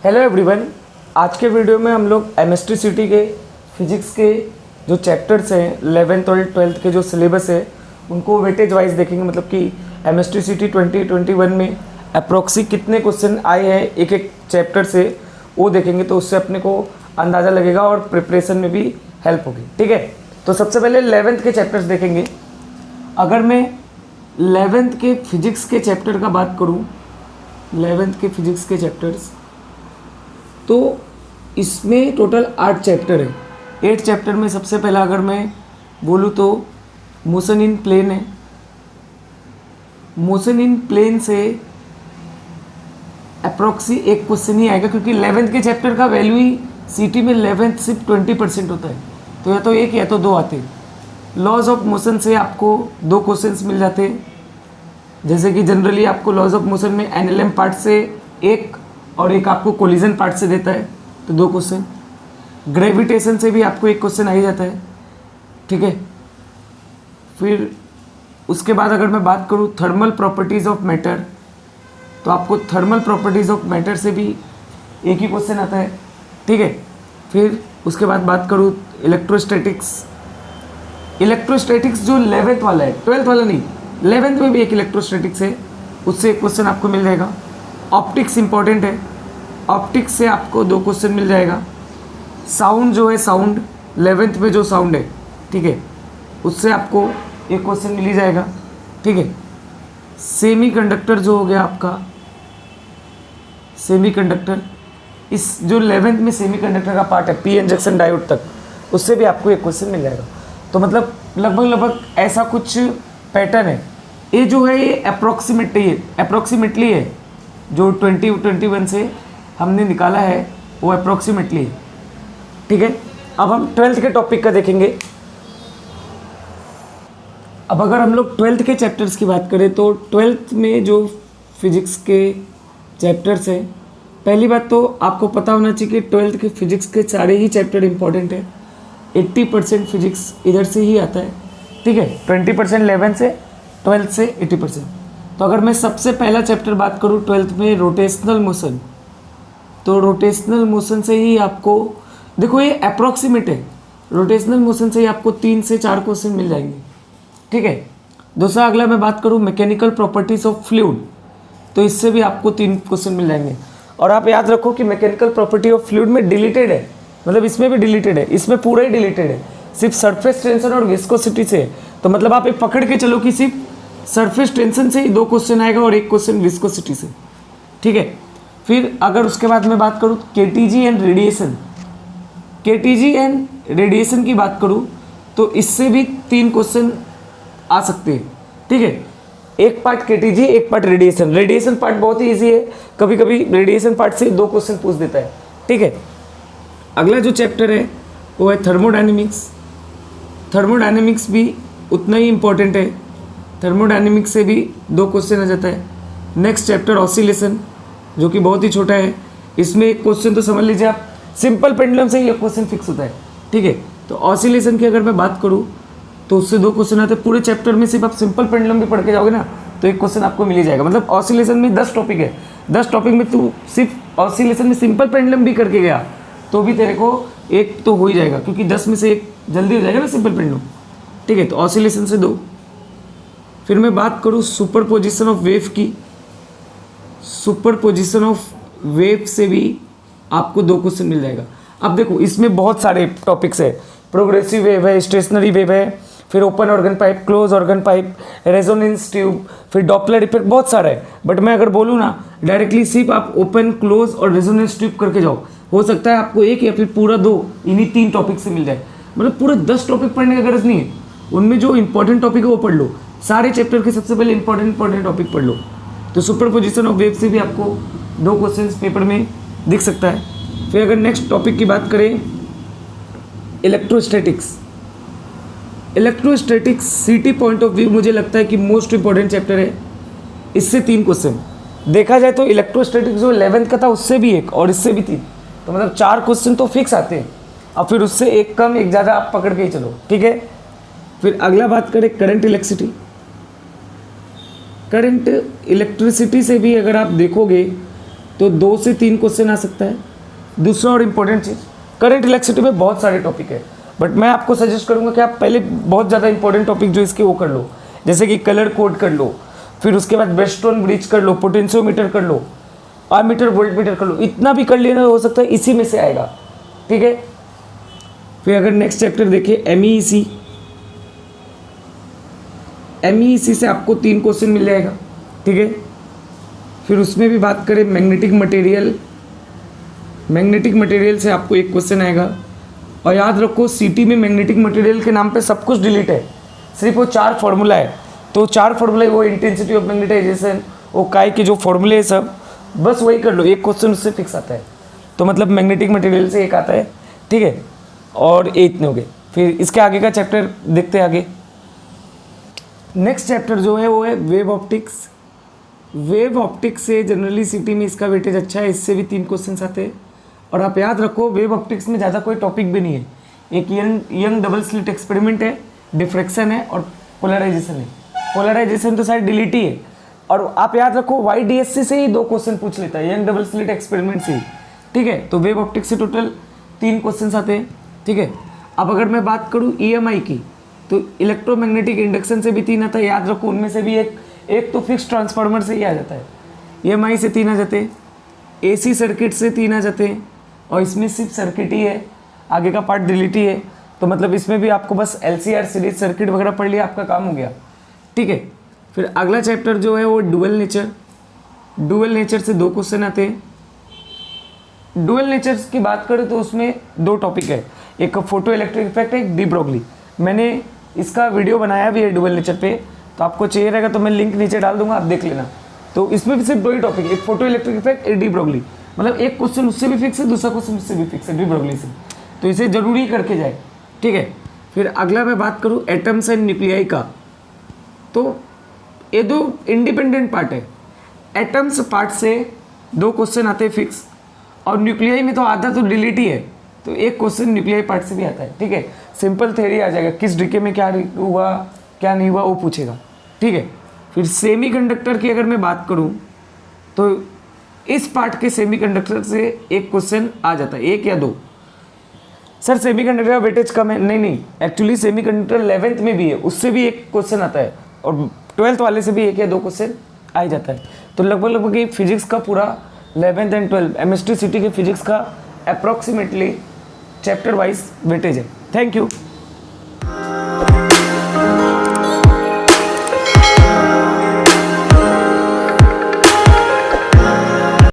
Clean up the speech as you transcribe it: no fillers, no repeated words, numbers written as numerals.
Hello everyone, आज के video में हम लोग एमएसटीसीटी के फिजिक्स के जो चैप्टर्स हैं 11th और 12th के जो सिलेबस है उनको वेटेज वाइज देखेंगे। मतलब कि एमएसटीसीटी 2021 में अप्रॉक्सी कितने क्वेश्चन आए हैं एक एक चैप्टर से वो देखेंगे, तो उससे अपने को अंदाज़ा लगेगा और प्रिपरेशन में भी हेल्प होगी। ठीक है, तो सबसे पहले 11th के चैप्टर्स देखेंगे। अगर मैं 11th के फिजिक्स के चैप्टर का बात करूँ, 11th के फिजिक्स के चैप्टर्स, तो इसमें टोटल 8 चैप्टर है। 8 चैप्टर में सबसे पहला अगर मैं बोलूँ तो मोशन इन प्लेन है। मोशन इन प्लेन से अप्रॉक्सी एक क्वेश्चन ही आएगा, क्योंकि 11th के चैप्टर का वैल्यू ही सीटी में 11th सिर्फ 20% होता है, तो या तो एक या तो दो आते हैं। लॉज ऑफ मोशन से आपको 2 क्वेश्चंस मिल जाते हैं, जैसे कि जनरली आपको लॉज ऑफ मोशन में एनएलएम पार्ट से एक और एक आपको कोलिजन पार्ट से देता है, तो 2 क्वेश्चन। ग्रेविटेशन से भी आपको एक क्वेश्चन आ ही जाता है। ठीक है, फिर उसके बाद अगर मैं बात करूँ थर्मल प्रॉपर्टीज़ ऑफ मैटर, तो आपको थर्मल प्रॉपर्टीज़ ऑफ मैटर से भी एक ही क्वेश्चन आता है। ठीक है, फिर उसके बाद बात करूँ इलेक्ट्रोस्टैटिक्स। इलेक्ट्रोस्टैटिक्स जो 11th वाला है, 12th वाला नहीं, 11th में भी एक इलेक्ट्रोस्टैटिक्स है, उससे एक क्वेश्चन आपको मिल जाएगा। ऑप्टिक्स इंपॉर्टेंट है, ऑप्टिक्स से आपको 2 क्वेश्चन मिल जाएगा। साउंड जो है, साउंड 11th में जो साउंड है, ठीक है, उससे आपको एक क्वेश्चन मिल ही जाएगा। ठीक है, सेमी कंडक्टर जो हो गया आपका, सेमी कंडक्टर, इस जो 11th में सेमी कंडक्टर का पार्ट है पी एन जंक्शन डायोड तक, उससे भी आपको एक क्वेश्चन मिल जाएगा। तो मतलब लगभग ऐसा कुछ पैटर्न है। ये जो है ये अप्रॉक्सीमेटली है, जो 2021 से हमने निकाला है वो अप्रॉक्सीमेटली है। ठीक है, अब हम 12th के टॉपिक का देखेंगे। अब अगर हम लोग 12th के चैप्टर्स की बात करें तो 12th में जो फिजिक्स के चैप्टर्स हैं, पहली बात तो आपको पता होना चाहिए कि 12th के फिजिक्स के सारे ही चैप्टर इंपॉर्टेंट है। 80% फिजिक्स इधर से ही आता है। ठीक है, 20% 11 से, 12th से 80%। तो अगर मैं सबसे पहला चैप्टर बात करूँ 12th में रोटेशनल मोशन, तो रोटेशनल मोशन से ही आपको, देखो ये अप्रॉक्सीमेट है, रोटेशनल मोशन से ही आपको 3 से 4 क्वेश्चन मिल जाएंगे। ठीक है, दूसरा अगला मैं बात करूँ मैकेनिकल प्रॉपर्टीज़ ऑफ फ्लूइड, तो इससे भी आपको 3 क्वेश्चन मिल जाएंगे। और आप याद रखो कि मैकेनिकल प्रॉपर्टी ऑफ फ्लूइड में डिलीटेड है, मतलब इसमें भी डिलीटेड है, इसमें पूरा ही डिलीटेड है, सिर्फ सरफेस टेंशन और विस्कोसिटी से है। तो मतलब आप एक पकड़ के चलो कि सिर्फ सरफेस टेंशन से ही 2 क्वेश्चन आएगा और एक क्वेश्चन विस्कोसिटी से। ठीक है, फिर अगर उसके बाद मैं बात करूँ KTG and radiation, KTG and radiation की बात करूँ तो इससे भी 3 क्वेश्चन आ सकते हैं। ठीक है, एक पार्ट केटीजी, एक पार्ट रेडिएशन। रेडिएशन पार्ट बहुत ही ईजी है, कभी कभी रेडिएशन पार्ट से 2 क्वेश्चन पूछ देता है। ठीक है, अगला जो चैप्टर है वो है थर्मोडायनेमिक्स। थर्मोडायनेमिक्स भी उतना ही इम्पोर्टेंट है, थर्मोडायनेमिक्स से भी 2 क्वेश्चन आ जाता है। नेक्स्ट चैप्टर ऑसिलेशन, जो कि बहुत ही छोटा है, इसमें एक क्वेश्चन तो समझ लीजिए आप, सिंपल पेंडुलम से ही एक क्वेश्चन फिक्स होता है। ठीक है, तो ऑसिलेशन की अगर मैं बात करूँ तो उससे 2 क्वेश्चन आते हैं। पूरे चैप्टर में सिर्फ आप सिंपल पेंडुलम भी पढ़ के जाओगे ना तो एक क्वेश्चन आपको मिल ही जाएगा। मतलब ऑसिलेशन में 10 टॉपिक है, 10 टॉपिक में तू सिर्फ ऑसिलेशन में सिंपल पेंडुलम भी करके गया तो भी तेरे को एक तो हो ही जाएगा, क्योंकि 10 में से एक जल्दी हो जाएगा ना सिंपल पेंडुलम। ठीक है, तो ऑसिलेशन से 2। फिर मैं बात करूँ सुपरपोजिशन ऑफ वेव की, सुपरपोजिशन ऑफ वेव से भी आपको 2 क्वेश्चन मिल जाएगा। अब देखो इसमें बहुत सारे टॉपिक्स है, प्रोग्रेसिव वेव है, स्टेशनरी वेव है, फिर open organ pipe, close organ pipe, resonance tube, फिर डॉपलर इफेक्ट, बहुत सारा है। बट मैं अगर बोलूँ ना डायरेक्टली सिर्फ आप ओपन, क्लोज और रेजोनेंस ट्यूब करके जाओ, हो सकता है आपको एक या फिर पूरा 2 इन्हीं 3 टॉपिक से मिल जाए। मतलब पूरे 10 टॉपिक पढ़ने की गरज नहीं है, उनमें जो इंपॉर्टेंट टॉपिक है वो पढ़ लो। सारे चैप्टर के सबसे पहले इंपॉर्टेंट टॉपिक पढ़ लो। तो सुपरपोजिशन ऑफ वेव से भी आपको 2 क्वेश्चन पेपर में दिख सकता है। फिर अगर नेक्स्ट टॉपिक की बात करें इलेक्ट्रोस्टैटिक्स, इलेक्ट्रोस्टैटिक्स सीटी पॉइंट ऑफ व्यू मुझे लगता है कि मोस्ट इंपॉर्टेंट चैप्टर है। इससे 3 क्वेश्चन देखा जाए तो इलेक्ट्रोस्टैटिक्स जो 11th का था उससे भी 1 और इससे भी 3, तो मतलब 4 क्वेश्चन तो फिक्स आते हैं। अब फिर उससे एक कम एक ज़्यादा आप पकड़ के ही चलो। ठीक है, फिर अगला बात करें करंट इलेक्ट्रिसिटी। करंट इलेक्ट्रिसिटी से भी अगर आप देखोगे तो 2 से 3 क्वेश्चन आ सकता है। दूसरा और इम्पोर्टेंट चीज़, करंट इलेक्ट्रिसिटी में बहुत सारे टॉपिक है, बट मैं आपको सजेस्ट करूँगा कि आप पहले बहुत ज़्यादा इंपॉर्टेंट टॉपिक जो इसके वो कर लो, जैसे कि कलर कोड कर लो, फिर उसके बाद ब्रेडस्टोन ब्रिज कर लो, पोटेंशियोमीटर कर लो, आर्मीटर वोल्टमीटर कर लो। इतना भी कर लेना हो सकता है इसी में से आएगा, ठीक है। फिर अगर नेक्स्ट चैप्टर देखें एमईसी से आपको 3 क्वेश्चन मिल जाएगा, ठीक है। फिर उसमें भी बात करें मैग्नेटिक मटेरियल से आपको 1 क्वेश्चन आएगा। और याद रखो सीटी में मैग्नेटिक मटेरियल के नाम पे सब कुछ डिलीट है, सिर्फ वो 4 फार्मूला है। तो 4 फार्मूला, वो इंटेंसिटी ऑफ मैग्नेटाइजेशन, वो काय के जो फॉर्मूले है सब, बस वही कर लो, 1 क्वेश्चन उससे फिक्स आता है। तो मतलब मैग्नेटिक मटेरियल से 1 आता है, ठीक है। और ये इतने हो गए। फिर इसके आगे का चैप्टर देखते हैं आगे। नेक्स्ट चैप्टर जो है वो है वेव ऑप्टिक्स से जनरली सिटी में इसका वेटेज अच्छा है, इससे भी 3 क्वेश्चन आते हैं। और आप याद रखो वेव ऑप्टिक्स में ज़्यादा कोई टॉपिक भी नहीं है, एक यंग डबल स्लिट एक्सपेरिमेंट है, डिफ्रैक्शन है और पोलराइजेशन है। पोलराइजेशन तो शायद डिलीट ही है। और आप याद रखो YDSC से ही 2 क्वेश्चन पूछ लेता है, यंग डबल स्लिट एक्सपेरिमेंट से ही, ठीक है। तो वेव ऑप्टिक्स से टोटल 3 क्वेश्चन आते हैं, ठीक है। अब अगर मैं बात करूँ EMI की, तो इलेक्ट्रोमैग्नेटिक इंडक्शन से भी 3 आता है, याद रखो उनमें से भी एक तो फिक्स ट्रांसफार्मर से ही आ जाता है। EMI से 3 आ जाते हैं, AC सर्किट से 3 आ जाते हैं, और इसमें सिर्फ सर्किट ही है, आगे का पार्ट डिलीट ही है। तो मतलब इसमें भी आपको बस LCR सीरीज सर्किट वगैरह पढ़ लिया, आपका काम हो गया, ठीक है। फिर अगला चैप्टर जो है वो डुअल नेचर से 2 क्वेश्चन आते हैं। डुअल नेचर्स की बात करें तो उसमें 2 टॉपिक है, एक फोटो इलेक्ट्रिक इफेक्ट है, एक डी ब्रोगली। मैंने इसका वीडियो बनाया भी है डुअल नेचर पे, तो आपको चाहिए रहेगा तो मैं लिंक नीचे डाल दूंगा, आप देख लेना। तो इसमें भी सिर्फ 2 ही टॉपिक, एक फोटो इलेक्ट्रिक इफेक्ट, एक डी ब्रोगली। मतलब एक क्वेश्चन उससे भी फिक्स है, दूसरा क्वेश्चन उससे भी फिक्स है डी ब्रोगली से, तो इसे जरूरी करके जाए, ठीक है। फिर अगला मैं बात करूँ एटम्स एंड न्यूक्लियाई का, तो ये 2 इंडिपेंडेंट पार्ट है। एटम्स पार्ट से 2 क्वेश्चन आते हैं फिक्स, और न्यूक्लियाई में तो आधा तो डिलीट ही है, तो 1 क्वेश्चन न्यूक्लियाई पार्ट से भी आता है, ठीक है। सिंपल थ्योरी आ जाएगा, किस डीके में क्या हुआ क्या नहीं हुआ वो पूछेगा, ठीक है। फिर सेमीकंडक्टर की अगर मैं बात करूं तो इस पार्ट के सेमीकंडक्टर से 1 क्वेश्चन आ जाता है, 1 या 2। सर सेमीकंडक्टर का वेटेज कम है, नहीं, एक्चुअली सेमीकंडक्टर 11th में भी है, उससे भी 1 क्वेश्चन आता है, और 12th वाले से भी 1 या 2 क्वेश्चन आ ही जाता है। तो लगभग ये फिजिक्स का पूरा 11th and 12th MST city के फिजिक्स का अप्रॉक्सीमेटली चैप्टर वाइज वेटेज है। Thank you.